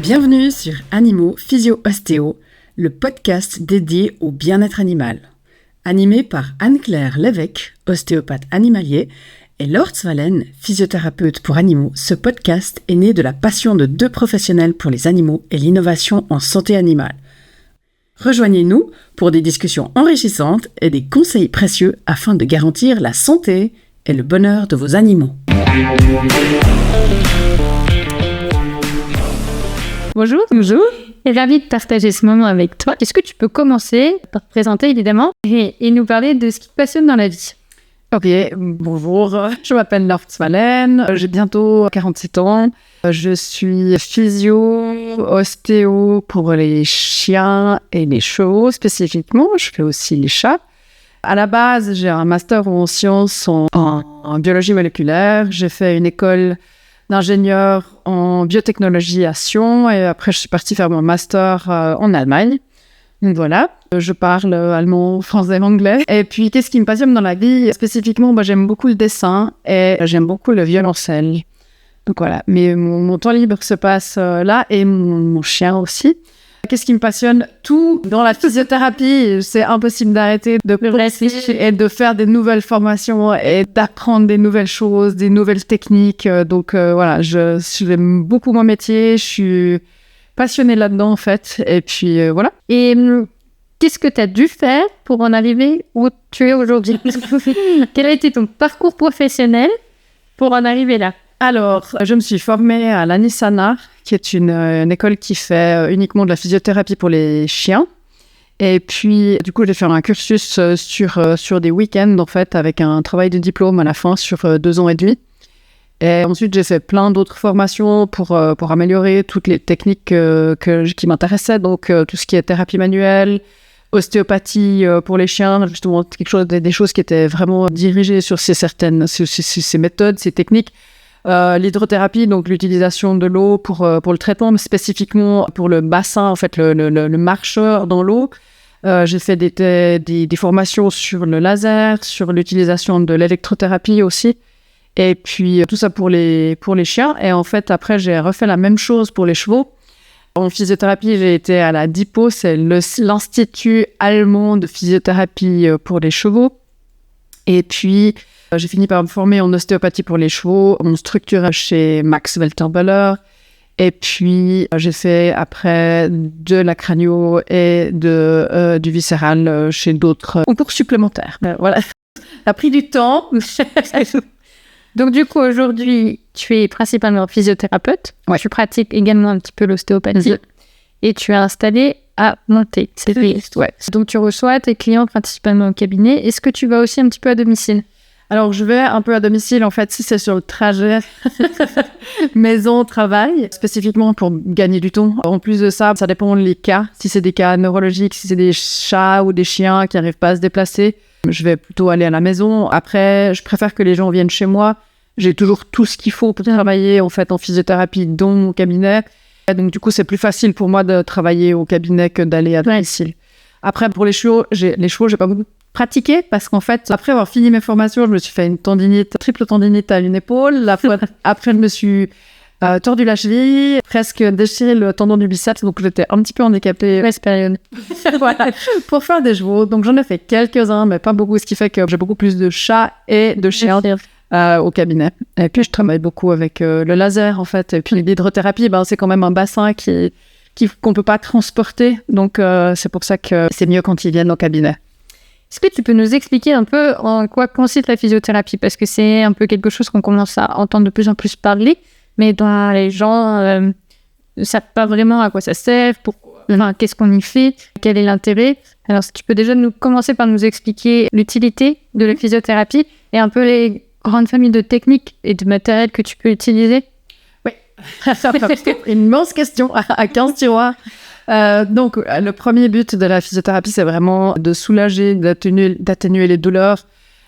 Bienvenue sur Animaux Physio-Ostéo, le podcast dédié au bien-être animal. Animé par Anne-Claire Lévesque, ostéopathe animalier, et Laure Zwalen, physiothérapeute pour animaux, ce podcast est né de la passion de deux professionnels pour les animaux et l'innovation en santé animale. Rejoignez-nous pour des discussions enrichissantes et des conseils précieux afin de garantir la santé et le bonheur de vos animaux. Bonjour. Bonjour. Et ravi de partager ce moment avec toi. Est-ce que tu peux commencer par te présenter évidemment et nous parler de ce qui te passionne dans la vie? Ok, bonjour, je m'appelle Laure Zwalen, j'ai bientôt 47 ans. Je suis physio-ostéo pour les chiens et les chevaux spécifiquement. Je fais aussi les chats. À la base, j'ai un master en sciences en biologie moléculaire. J'ai fait une école d'ingénieur en biotechnologie à Sion et après, je suis partie faire mon master en Allemagne. Donc voilà, je parle allemand, français, anglais. Et puis, qu'est-ce qui me passionne dans la vie? Spécifiquement, j'aime beaucoup le dessin et j'aime beaucoup le violoncelle. Donc voilà, mais mon temps libre se passe là et mon chien aussi. Qu'est-ce qui me passionne? Tout dans la physiothérapie, c'est impossible d'arrter de progresser et de faire des nouvelles formations et d'apprendre des nouvelles choses, des nouvelles techniques. Donc voilà, j'aime beaucoup mon métier, je suis passionnée là-dedans en fait. Et puis voilà. Et qu'est-ce que tu as dû faire pour en arriver où tu es aujourd'hui? Quel a été ton parcours professionnel pour en arriver là? Alors, je me suis formée à l'ANISANA, qui est une école qui fait uniquement de la physiothérapie pour les chiens. Et puis, du coup, j'ai fait un cursus sur des week-ends, en fait, avec un travail de diplôme à la fin sur 2 ans et demi. Et ensuite, j'ai fait plein d'autres formations pour améliorer toutes les techniques qui m'intéressaient. Donc, tout ce qui est thérapie manuelle, ostéopathie pour les chiens, justement, des choses qui étaient vraiment dirigées sur ces méthodes, ces techniques. L'hydrothérapie, donc l'utilisation de l'eau pour le traitement, mais spécifiquement pour le bassin, en fait, le marcheur dans l'eau. J'ai fait des formations sur le laser, sur l'utilisation de l'électrothérapie aussi. Et puis, tout ça pour les chiens. Et en fait, après, j'ai refait la même chose pour les chevaux. En physiothérapie, j'ai été à la DIPO, c'est l'Institut allemand de physiothérapie pour les chevaux. Et puis, j'ai fini par me former en ostéopathie pour les chevaux, en structure chez Max Welterbeller. Et puis, j'ai fait après de la crânio et du viscéral chez d'autres concours supplémentaires. Voilà. Ça a pris du temps. Donc, du coup, aujourd'hui, tu es principalement physiothérapeute. Ouais. Tu pratiques également un petit peu l'ostéopathie. Et tu es installée à Monté. C'est triste. Ouais. Donc, tu reçois tes clients principalement au cabinet. Est-ce que tu vas aussi un petit peu à domicile? Alors, je vais un peu à domicile, en fait, si c'est sur le trajet maison-travail, spécifiquement pour gagner du temps. En plus de ça, ça dépend des cas. Si c'est des cas neurologiques, si c'est des chats ou des chiens qui n'arrivent pas à se déplacer, je vais plutôt aller à la maison. Après, je préfère que les gens viennent chez moi. J'ai toujours tout ce qu'il faut pour travailler, en fait, en physiothérapie dans mon cabinet. Et donc, du coup, c'est plus facile pour moi de travailler au cabinet que d'aller à domicile. Ouais. Après, pour les chevaux, j'ai pas beaucoup pratiqué parce qu'en fait, après avoir fini mes formations, je me suis fait une triple tendinite à une épaule. Après, je me suis tordu la cheville, presque déchiré le tendon du biceps, donc j'étais un petit peu handicapée. Ouais, cette période. Voilà, pour faire des chevaux. Donc j'en ai fait quelques-uns, mais pas beaucoup, ce qui fait que j'ai beaucoup plus de chats et de chiens au cabinet. Et puis je travaille beaucoup avec le laser en fait. Et puis l'hydrothérapie, c'est quand même un bassin qu'on ne peut pas transporter, donc c'est pour ça que c'est mieux quand ils viennent au cabinet. Est-ce que tu peux nous expliquer un peu en quoi consiste la physiothérapie? Parce que c'est un peu quelque chose qu'on commence à entendre de plus en plus parler, mais dont les gens ne savent pas vraiment à quoi ça sert, qu'est-ce qu'on y fait, quel est l'intérêt. Alors, si tu peux déjà commencer par nous expliquer l'utilité de la physiothérapie et un peu les grandes familles de techniques et de matériel que tu peux utiliser. Oui, une immense question à 15 tiroirs. Donc, le premier but de la physiothérapie, c'est vraiment de soulager, d'atténuer les douleurs,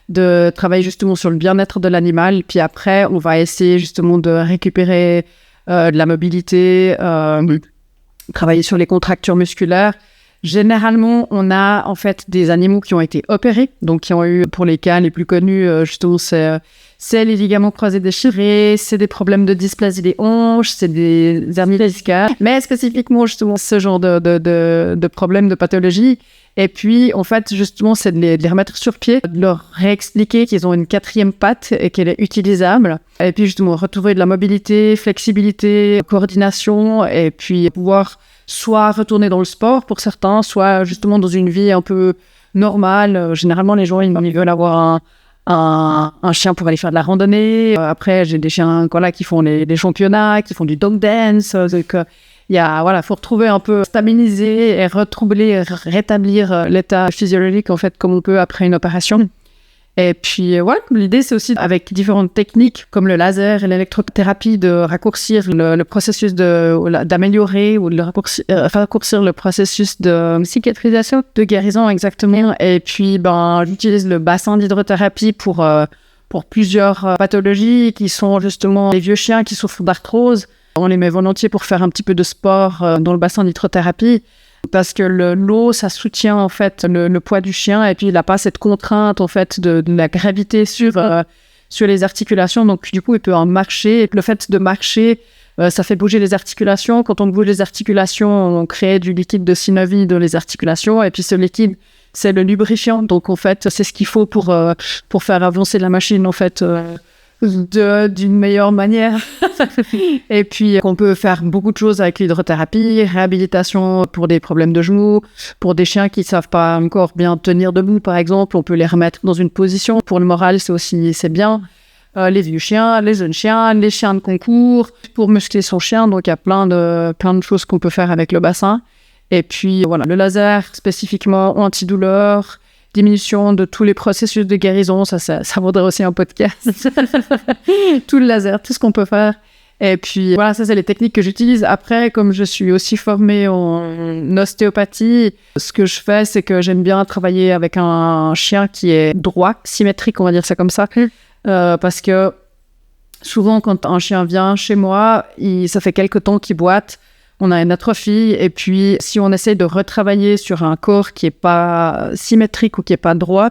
de travailler justement sur le bien-être de l'animal. Puis après, on va essayer justement de récupérer de la mobilité, travailler sur les contractures musculaires. Généralement, on a en fait des animaux qui ont été opérés, donc qui ont eu, pour les cas les plus connus, justement, c'est c'est les ligaments croisés déchirés, c'est des problèmes de dysplasie des hanches, c'est des hernies discales, mais spécifiquement justement ce genre de problèmes, de pathologie. Et puis, en fait, justement, c'est de les remettre sur pied, de leur réexpliquer qu'ils ont une 4e patte et qu'elle est utilisable. Et puis, justement, retrouver de la mobilité, flexibilité, coordination, et puis pouvoir soit retourner dans le sport pour certains, soit justement dans une vie un peu normale. Généralement, les gens, ils veulent avoir un chien pour aller faire de la randonnée. Après, j'ai des chiens qui font des championnats, qui font du dog dance. Donc, faut retrouver un peu, stabiliser et rétablir l'état physiologique, en fait, comme on peut après une opération. Et puis, l'idée, c'est aussi, avec différentes techniques, comme le laser et l'électrothérapie, de raccourcir le processus d'améliorer ou de raccourcir le processus de cicatrisation, de guérison, exactement. Et puis, j'utilise le bassin d'hydrothérapie pour plusieurs pathologies qui sont justement les vieux chiens qui souffrent d'arthrose. On les met volontiers pour faire un petit peu de sport dans le bassin d'hydrothérapie parce que l'eau, ça soutient en fait le poids du chien et puis il n'a pas cette contrainte en fait de la gravité sur les articulations. Donc du coup, il peut en marcher. Et le fait de marcher, ça fait bouger les articulations. Quand on bouge les articulations, on crée du liquide de synovie dans les articulations et puis ce liquide, c'est le lubrifiant. Donc en fait, c'est ce qu'il faut pour faire avancer la machine en fait. D'une meilleure manière. Et puis, on peut faire beaucoup de choses avec l'hydrothérapie, réhabilitation pour des problèmes de genoux, pour des chiens qui ne savent pas encore bien tenir debout, par exemple, on peut les remettre dans une position. Pour le moral, c'est bien. Les vieux chiens, les jeunes chiens, les chiens de concours, pour muscler son chien. Donc, il y a plein de choses qu'on peut faire avec le bassin. Et puis, le laser, spécifiquement antidouleur, diminution de tous les processus de guérison, ça vaudrait aussi un podcast. Tout le laser, tout ce qu'on peut faire. Et puis, ça, c'est les techniques que j'utilise. Après, comme je suis aussi formée en ostéopathie, ce que je fais, c'est que j'aime bien travailler avec un chien qui est droit, symétrique, on va dire ça comme ça. Parce que souvent, quand un chien vient chez moi, ça fait quelque temps qu'il boite. On a une atrophie et puis si on essaie de retravailler sur un corps qui est pas symétrique ou qui est pas droit,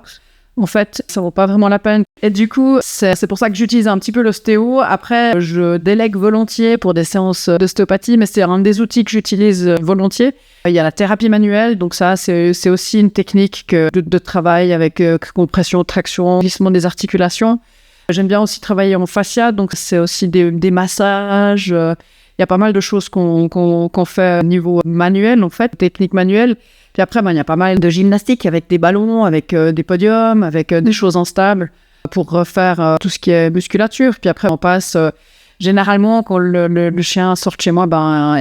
en fait, ça vaut pas vraiment la peine. Et du coup, c'est pour ça que j'utilise un petit peu l'ostéo. Après, je délègue volontiers pour des séances d'ostéopathie, mais c'est un des outils que j'utilise volontiers. Il y a la thérapie manuelle, donc ça, c'est aussi une technique de travail avec compression, traction, glissement des articulations. J'aime bien aussi travailler en fascia, donc c'est aussi des massages. Il y a pas mal de choses qu'on fait au niveau manuel, en fait, technique manuelle. Puis après, il y a pas mal de gymnastique avec des ballons, avec des podiums, avec des choses instables pour refaire tout ce qui est musculature. Puis après, on passe... généralement, quand le chien sort de chez moi,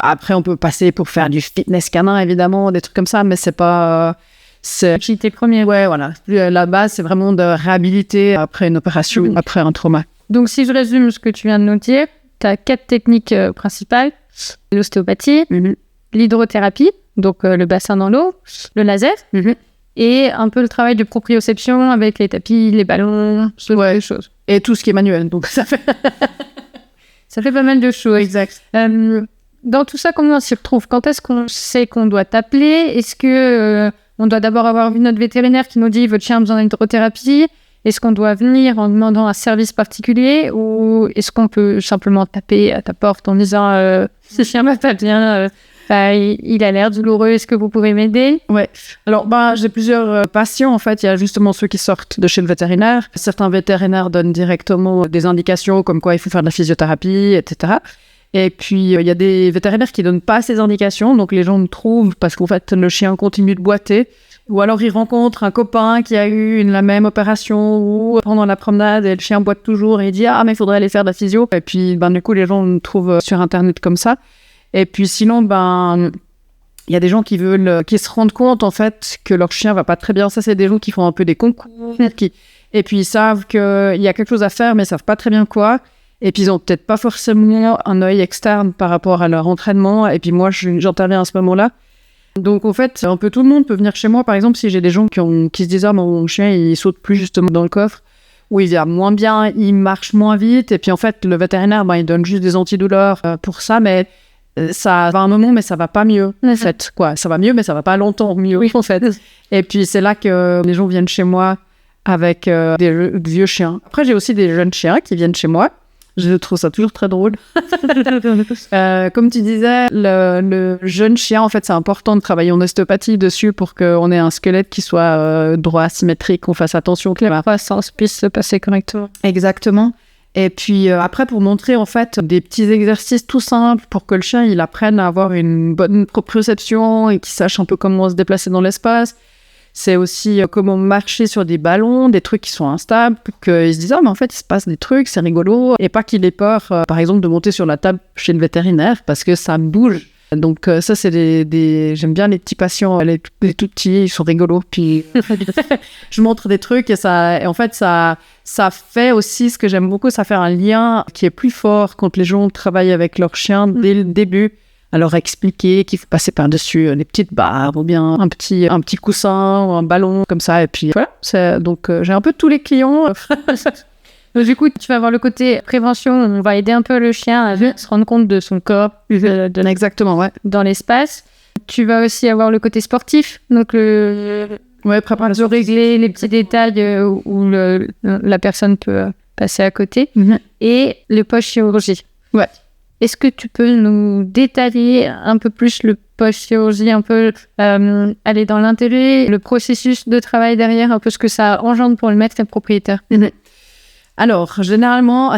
après, on peut passer pour faire du fitness canin, évidemment, des trucs comme ça, mais c'est pas... J'étais premier. Ouais, voilà. La base, c'est vraiment de réhabiliter après une opération, après un trauma. Donc, si je résume ce que tu viens de nous dire, tu as 4 techniques principales. L'ostéopathie, l'hydrothérapie, donc le bassin dans l'eau, le laser, et un peu le travail de proprioception avec les tapis, les ballons, ce genre de choses. Et tout ce qui est manuel, donc ça fait... ça fait pas mal de choses. Exact. Dans tout ça, comment on s'y retrouve? Quand est-ce qu'on sait qu'on doit t'appeler? Est-ce que on doit d'abord avoir vu notre vétérinaire qui nous dit « votre chien a besoin d'hydrothérapie » Est-ce qu'on doit venir en demandant un service particulier ou est-ce qu'on peut simplement taper à ta porte en disant ce chien va pas bien, il a l'air douloureux, est-ce que vous pouvez m'aider? Ouais. Alors, j'ai plusieurs patients. En fait, il y a justement ceux qui sortent de chez le vétérinaire. Certains vétérinaires donnent directement des indications comme quoi il faut faire de la physiothérapie, etc. Et puis, il y a des vétérinaires qui donnent pas ces indications. Donc, les gens me trouvent parce qu'en fait, le chien continue de boiter. Ou alors, ils rencontrent un copain qui a eu la même opération ou pendant la promenade, et le chien boite toujours et il dit « Ah, mais il faudrait aller faire de la physio ». Et puis, du coup, les gens me trouvent sur Internet comme ça. Et puis, sinon, il y a des gens qui se rendent compte, en fait, que leur chien va pas très bien. Ça, c'est des gens qui font un peu des concours. Et puis, ils savent qu'il y a quelque chose à faire, mais ils savent pas très bien quoi. Et puis, ils ont peut-être pas forcément un œil externe par rapport à leur entraînement. Et puis, moi, j'interviens à ce moment-là. Donc, en fait, un peu tout le monde peut venir chez moi. Par exemple, si j'ai des gens qui se disent « Ah, mon chien, il saute plus justement dans le coffre », ou il va moins bien, il marche moins vite. Et puis, en fait, le vétérinaire, il donne juste des antidouleurs pour ça, mais ça va un moment, mais ça va pas mieux, en fait. Ça va mieux, mais ça va pas longtemps mieux, en fait. Et puis, c'est là que les gens viennent chez moi avec des vieux chiens. Après, j'ai aussi des jeunes chiens qui viennent chez moi. Je trouve ça toujours très drôle. Comme tu disais, le jeune chien, en fait, c'est important de travailler en ostéopathie dessus pour qu'on ait un squelette qui soit droit, symétrique, qu'on fasse attention que la croissance puisse se passer correctement. Exactement. Et puis après, pour montrer en fait des petits exercices tout simples pour que le chien il apprenne à avoir une bonne proprioception et qu'il sache un peu comment se déplacer dans l'espace. C'est aussi comment marcher sur des ballons, des trucs qui sont instables, qu'ils se disent « Ah, mais en fait, il se passe des trucs, c'est rigolo ». Et pas qu'il ait peur, par exemple, de monter sur la table chez le vétérinaire parce que ça bouge. Donc ça, c'est j'aime bien les petits patients, les tout petits, ils sont rigolos. Puis je montre des trucs et en fait, ça fait aussi ce que j'aime beaucoup, ça fait un lien qui est plus fort quand les gens travaillent avec leur chien dès le début. À leur expliquer qu'il faut passer par-dessus les petites barres ou bien un petit coussin ou un ballon comme ça. Et puis voilà, donc j'ai un peu tous les clients. Donc, du coup, tu vas avoir le côté prévention, on va aider un peu le chien à se rendre compte de son corps exactement, ouais. Dans l'espace. Tu vas aussi avoir le côté sportif, donc préparation, régler les petits détails où la personne peut passer à côté. Et le post-chirurgie. Ouais. Est-ce que tu peux nous détailler un peu plus le post-chirurgie, un peu aller dans l'intérêt, le processus de travail derrière, un peu ce que ça engendre pour le maître et le propriétaire? Alors, généralement,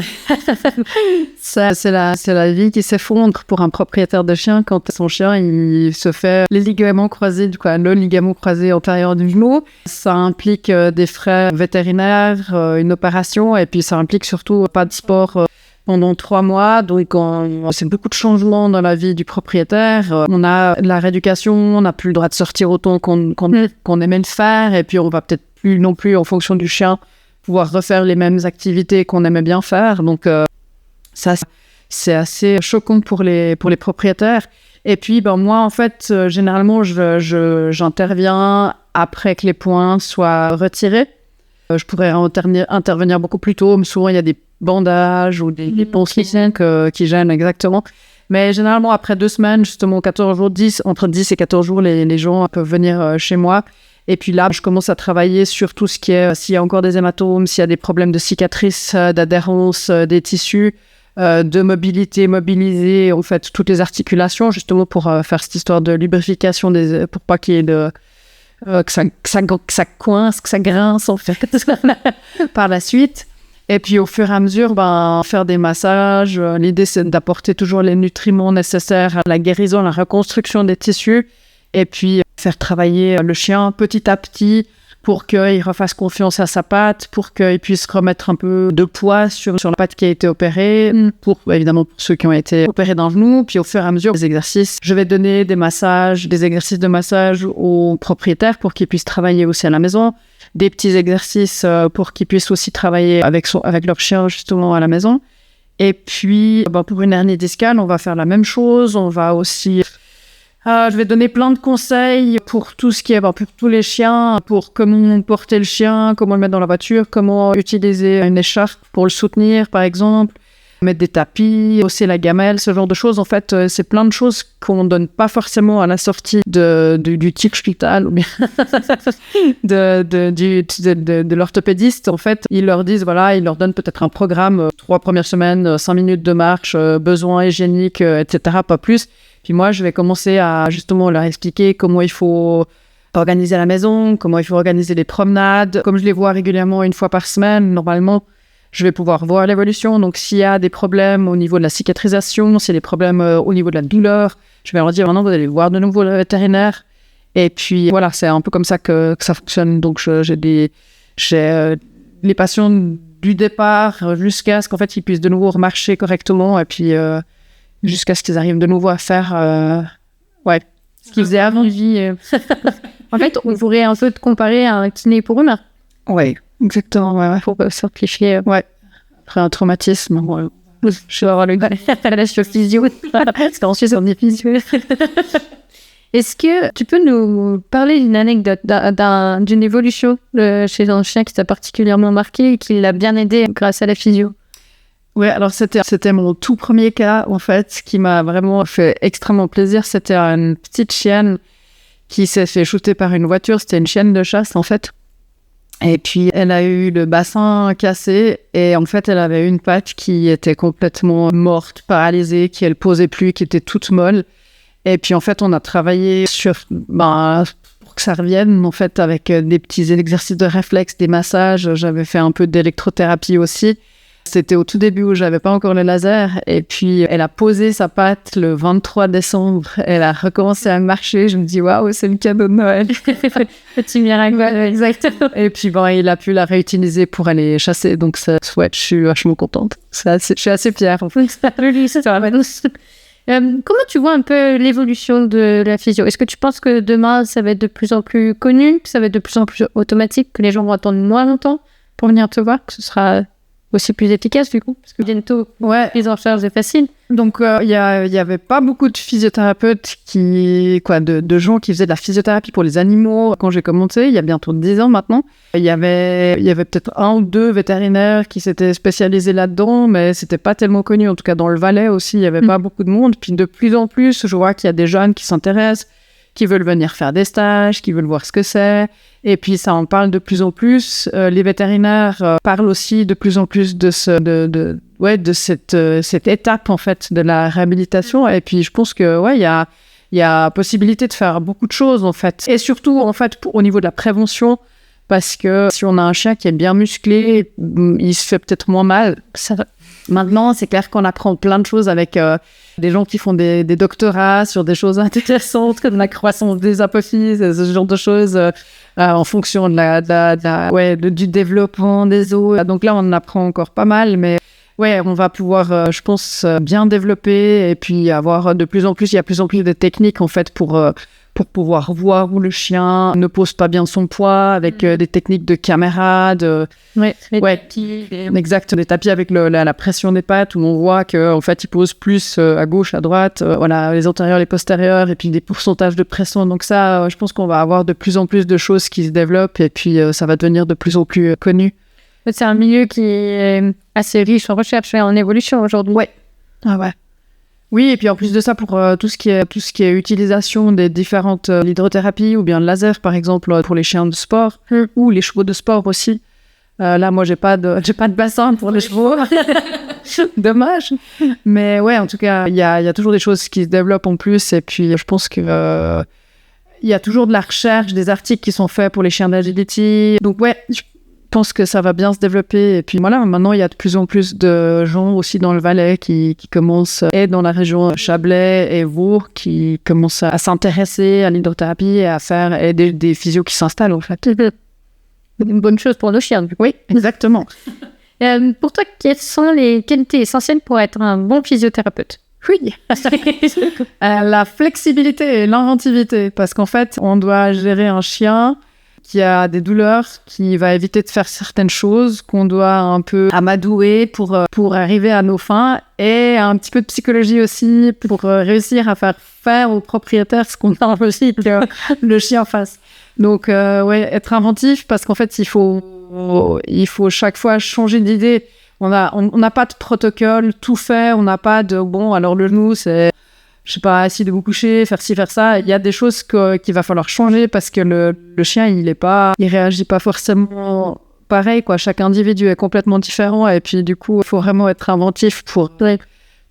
c'est la vie qui s'effondre pour un propriétaire de chien quand son chien il se fait les ligaments croisés, le ligament croisé antérieur du genou. Ça implique des frais vétérinaires, une opération, et puis ça implique surtout pas de sport pendant 3 mois, donc c'est beaucoup de changements dans la vie du propriétaire. On a la rééducation, on n'a plus le droit de sortir autant qu'on aimait le faire, et puis on va peut-être plus non plus, en fonction du chien, pouvoir refaire les mêmes activités qu'on aimait bien faire. Donc ça, c'est assez choquant pour les propriétaires. Et puis moi, en fait, généralement, j'interviens après que les points soient retirés. Je pourrais intervenir beaucoup plus tôt, mais souvent il y a des bandages ou des ponceaux qui gênent exactement. Mais généralement, après 2 semaines, justement 14 jours, entre 10 et 14 jours, les gens peuvent venir chez moi. Et puis là, je commence à travailler sur tout ce qui est, s'il y a encore des hématomes, s'il y a des problèmes de cicatrices, d'adhérence des tissus, de mobilité, mobiliser en fait toutes les articulations, justement pour faire cette histoire de lubrification, pour pas qu'il y ait que ça coince, que ça grince en fait par la suite. Et puis au fur et à mesure, faire des massages. L'idée, c'est d'apporter toujours les nutriments nécessaires à la guérison, à la reconstruction des tissus. Et puis faire travailler le chien petit à petit pour qu'il refasse confiance à sa patte, pour qu'il puisse remettre un peu de poids sur la patte qui a été opérée, évidemment pour ceux qui ont été opérés d'un genou. Puis au fur et à mesure des exercices, je vais donner des exercices de massage aux propriétaires pour qu'ils puissent travailler aussi à la maison, des petits exercices pour qu'ils puissent aussi travailler avec leur chien justement à la maison. Et puis pour une hernie discale, on va faire la même chose. On va aussi je vais donner plein de conseils pour tout ce qui est, pour tous les chiens, pour comment porter le chien, comment le mettre dans la voiture, comment utiliser une écharpe pour le soutenir, par exemple, mettre des tapis, hausser la gamelle, ce genre de choses. En fait, c'est plein de choses qu'on ne donne pas forcément à la sortie du Tierspital ou bien de l'orthopédiste. En fait, ils leur disent, ils leur donnent peut-être un programme, 3 premières semaines, 5 minutes de marche, besoins hygiéniques, etc., pas plus. Puis moi, je vais commencer à justement leur expliquer comment il faut organiser la maison, comment il faut organiser les promenades. Comme je les vois régulièrement 1 fois par semaine, normalement, je vais pouvoir voir l'évolution. Donc, s'il y a des problèmes au niveau de la cicatrisation, s'il y a des problèmes au niveau de la douleur, je vais leur dire maintenant, vous allez voir de nouveau le vétérinaire. Et puis, voilà, c'est un peu comme ça que ça fonctionne. Donc, j'ai les patients du départ jusqu'à ce qu'en fait, ils puissent de nouveau remarcher correctement. Et puis jusqu'à ce qu'ils arrivent de nouveau à faire ce qu'ils faisaient avant. En fait, on pourrait un peu te comparer à un kiné pour humain. Oui, exactement. Ouais. Pour simplifier. Ouais. Après un traumatisme. Je vais avoir le physio. Parce qu'ensuite, on est physio. Est-ce que tu peux nous parler d'une anecdote, d'une évolution chez un chien qui t'a particulièrement marqué et qui l'a bien aidé grâce à la physio? Ouais, alors c'était mon tout premier cas, en fait, qui m'a vraiment fait extrêmement plaisir. C'était une petite chienne qui s'est fait shooter par une voiture. C'était une chienne de chasse, en fait. Et puis, elle a eu le bassin cassé et en fait, elle avait une patte qui était complètement morte, paralysée, qui elle posait plus, qui était toute molle. Et puis, en fait, on a travaillé pour que ça revienne, en fait, avec des petits exercices de réflexe, des massages. J'avais fait un peu d'électrothérapie aussi. C'était au tout début où j'avais pas encore le laser. Et puis, elle a posé sa patte le 23 décembre. Elle a recommencé à marcher. Je me dis, waouh, c'est le cadeau de Noël. Petit miracle, exactement. Et puis, il a pu la réutiliser pour aller chasser. Donc, ça, ouais, je suis vachement contente. Je suis assez fière, en fait. Comment tu vois un peu l'évolution de la physio? Est-ce que tu penses que demain, ça va être de plus en plus connu, que ça va être de plus en plus automatique, que les gens vont attendre moins longtemps pour venir te voir, que ce sera aussi plus efficace du coup, parce que bientôt, la prise en charge est facile. Donc, il y avait pas beaucoup de physiothérapeutes de gens qui faisaient de la physiothérapie pour les animaux. Quand j'ai commencé, il y a bientôt 10 ans maintenant, il y avait peut-être 1 ou 2 vétérinaires qui s'étaient spécialisés là-dedans, mais c'était pas tellement connu. En tout cas, dans le Valais aussi, il y avait pas beaucoup de monde. Puis de plus en plus, je vois qu'il y a des jeunes qui s'intéressent, qui veulent venir faire des stages, qui veulent voir ce que c'est. Et puis, ça en parle de plus en plus. Les vétérinaires parlent aussi de plus en plus de cette étape, en fait, de la réhabilitation. Et puis, je pense que, il y a possibilité de faire beaucoup de choses, en fait. Et surtout, en fait, au niveau de la prévention, parce que si on a un chien qui est bien musclé, il se fait peut-être moins mal. Maintenant, c'est clair qu'on apprend plein de choses avec des gens qui font des doctorats sur des choses intéressantes comme la croissance des apophyses, ce genre de choses en fonction du développement des os. Donc là, on en apprend encore pas mal, mais on va pouvoir, je pense, bien développer et puis avoir de plus en plus de techniques en fait pour pouvoir voir où le chien ne pose pas bien son poids avec des techniques de caméra, tapis, exact, des tapis avec la pression des pattes où on voit qu'en fait il pose plus à gauche, à droite, les antérieurs, les postérieurs et puis des pourcentages de pression. Donc ça, je pense qu'on va avoir de plus en plus de choses qui se développent et puis ça va devenir de plus en plus connu. C'est un milieu qui est assez riche en recherche et en évolution aujourd'hui. Ouais. Ah ouais. Oui, et puis en plus de ça, pour tout ce qui est utilisation des différentes hydrothérapies ou bien le laser, par exemple, pour les chiens de sport ou les chevaux de sport aussi. Là, moi, j'ai pas de bassin pour les chevaux. Dommage. Mais ouais, en tout cas, il y a toujours des choses qui se développent en plus. Et puis, je pense que il y a toujours de la recherche, des articles qui sont faits pour les chiens d'agility. Donc ouais, je pense que ça va bien se développer. Et puis voilà, maintenant, il y a de plus en plus de gens aussi dans le Valais qui commencent, et dans la région Chablais et Vaud, qui commencent à s'intéresser à l'hydrothérapie et à faire des physios qui s'installent, en fait. Une bonne chose pour nos chiens. Oui, exactement. Pour toi, quelles sont les qualités essentielles pour être un bon physiothérapeute? Oui. La flexibilité et l'inventivité, parce qu'en fait, on doit gérer un chien qui a des douleurs, qui va éviter de faire certaines choses, qu'on doit un peu amadouer pour arriver à nos fins, et un petit peu de psychologie aussi pour réussir à faire au propriétaire ce qu'on a envie que le chien fasse. Donc, être inventif, parce qu'en fait, il faut chaque fois changer d'idée. On n'a pas de protocole tout fait, on n'a pas de, alors le genou, c'est, je sais pas, assis, debout, couché, faire ci, faire ça. Il y a des choses qu'il va falloir changer parce que le chien, il réagit pas forcément pareil, quoi. Chaque individu est complètement différent et puis du coup, il faut vraiment être inventif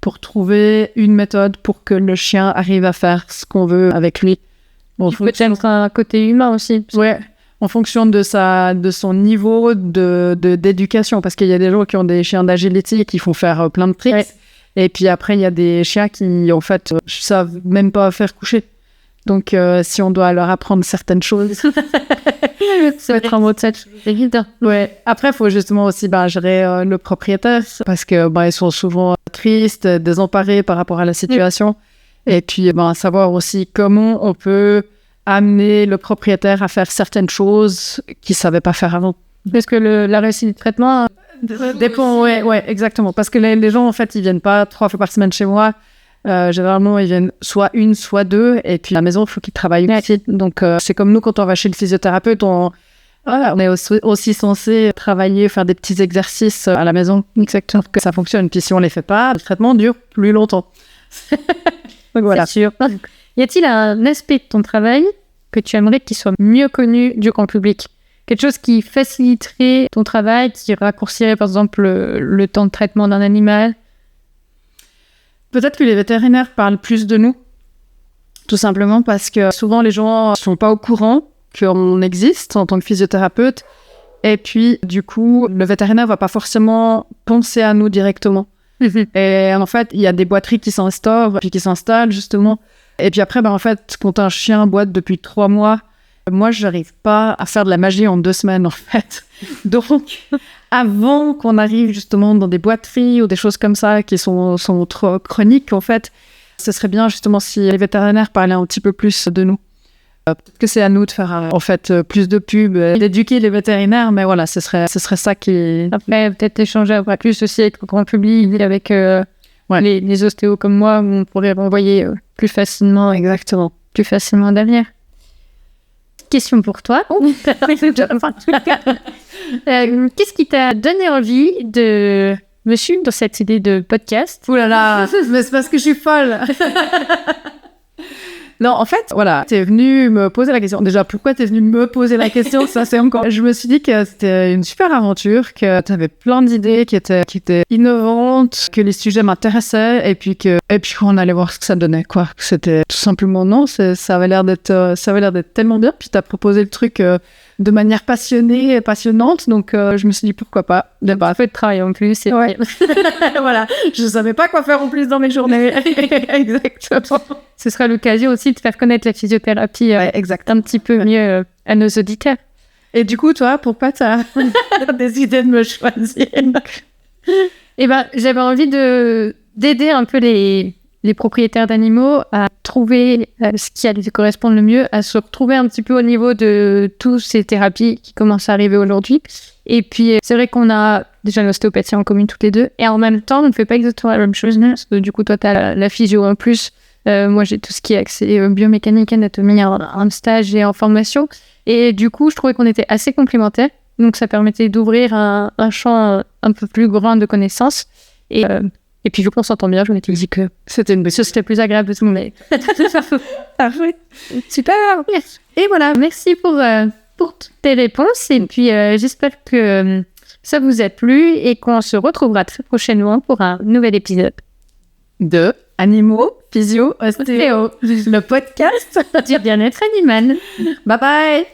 pour trouver une méthode pour que le chien arrive à faire ce qu'on veut avec lui. Bon, peut-être un côté humain aussi. Ouais, en fonction de son niveau d'éducation, parce qu'il y a des gens qui ont des chiens d'agility et qui font faire plein de tricks. Ouais. Et puis après, il y a des chiens qui, en fait, savent même pas faire coucher. Donc, si on doit leur apprendre certaines choses, ça va être un mot de cette évident. Ouais. Après, il faut justement aussi gérer le propriétaire, parce que ils sont souvent tristes, désemparés par rapport à la situation. Et puis, savoir aussi comment on peut amener le propriétaire à faire certaines choses qu'il savait pas faire avant. Parce que la réussite du traitement dépend, ouais, exactement. Parce que les gens, en fait, ils viennent pas 3 fois par semaine chez moi. Généralement, ils viennent soit 1, soit 2. Et puis, à la maison, il faut qu'ils travaillent aussi. Donc, c'est comme nous, quand on va chez le physiothérapeute, on est aussi censé travailler, faire des petits exercices à la maison. Exactement. Pour que ça fonctionne. Puis, si on les fait pas, le traitement dure plus longtemps. Donc, voilà. C'est sûr. Y a-t-il un aspect de ton travail que tu aimerais qu'il soit mieux connu du grand public? quelque chose qui faciliterait ton travail, qui raccourcirait par exemple le temps de traitement d'un animal? Peut-être que les vétérinaires parlent plus de nous, tout simplement parce que souvent les gens ne sont pas au courant qu'on existe en tant que physiothérapeute. Et puis, du coup, le vétérinaire ne va pas forcément penser à nous directement. Et en fait, il y a des boiteries qui s'instaurent, puis qui s'installent, justement. Et puis après, en fait, quand un chien boite depuis 3 mois, moi, je n'arrive pas à faire de la magie en 2 semaines, en fait. Donc, avant qu'on arrive justement dans des boiteries ou des choses comme ça qui sont trop chroniques, en fait, ce serait bien justement si les vétérinaires parlaient un petit peu plus de nous. Peut-être que c'est à nous de faire en fait plus de pubs, d'éduquer les vétérinaires, mais voilà, ce serait ça qui... Après, peut-être échanger un peu plus aussi avec le grand public, avec les ostéos comme moi, où on pourrait renvoyer plus facilement. Exactement. Plus facilement derrière. Question pour toi. Qu'est-ce qui t'a donné envie de me suivre dans cette idée de podcast? Ouh là là, mais c'est parce que je suis folle. Non, en fait, voilà, t'es venu me poser la question. Déjà, pourquoi t'es venu me poser la question? Ça, c'est encore... Je me suis dit que c'était une super aventure, que t'avais plein d'idées qui étaient innovantes, que les sujets m'intéressaient, et puis qu'on allait voir ce que ça donnait, quoi. C'était tout simplement non, ça avait l'air d'être tellement bien. Puis t'as proposé le truc de manière passionnée et passionnante, donc je me suis dit pourquoi pas. Un peu de travail en plus. Ouais. Voilà, je savais pas quoi faire en plus dans mes journées. Exactement. Ce sera l'occasion aussi de faire connaître la physiothérapie un petit peu mieux à nos auditeurs. Et du coup, toi, pourquoi tu as décidé de me choisir? Eh ben, j'avais envie d'aider un peu les propriétaires d'animaux à trouver ce qui allait correspondre le mieux, à se retrouver un petit peu au niveau de toutes ces thérapies qui commencent à arriver aujourd'hui. Et puis, c'est vrai qu'on a déjà l'ostéopathie en commun toutes les deux. Et en même temps, on ne fait pas exactement la même chose. Parce que du coup, toi, tu as la physio en plus. Moi, j'ai tout ce qui est accès biomécanique, anatomie en stage et en formation. Et du coup, je trouvais qu'on était assez complémentaires. Donc, ça permettait d'ouvrir un champ un peu plus grand de connaissances. Et puis, vu qu'on s'entend bien, je m'étais dit que c'était plus agréable de tout le monde. Super. Et voilà, merci pour toutes tes réponses. Et puis, j'espère que ça vous a plu et qu'on se retrouvera très prochainement pour un nouvel épisode de Animaux, Physio, Ostéo, le podcast du bien-être animal. Bye bye.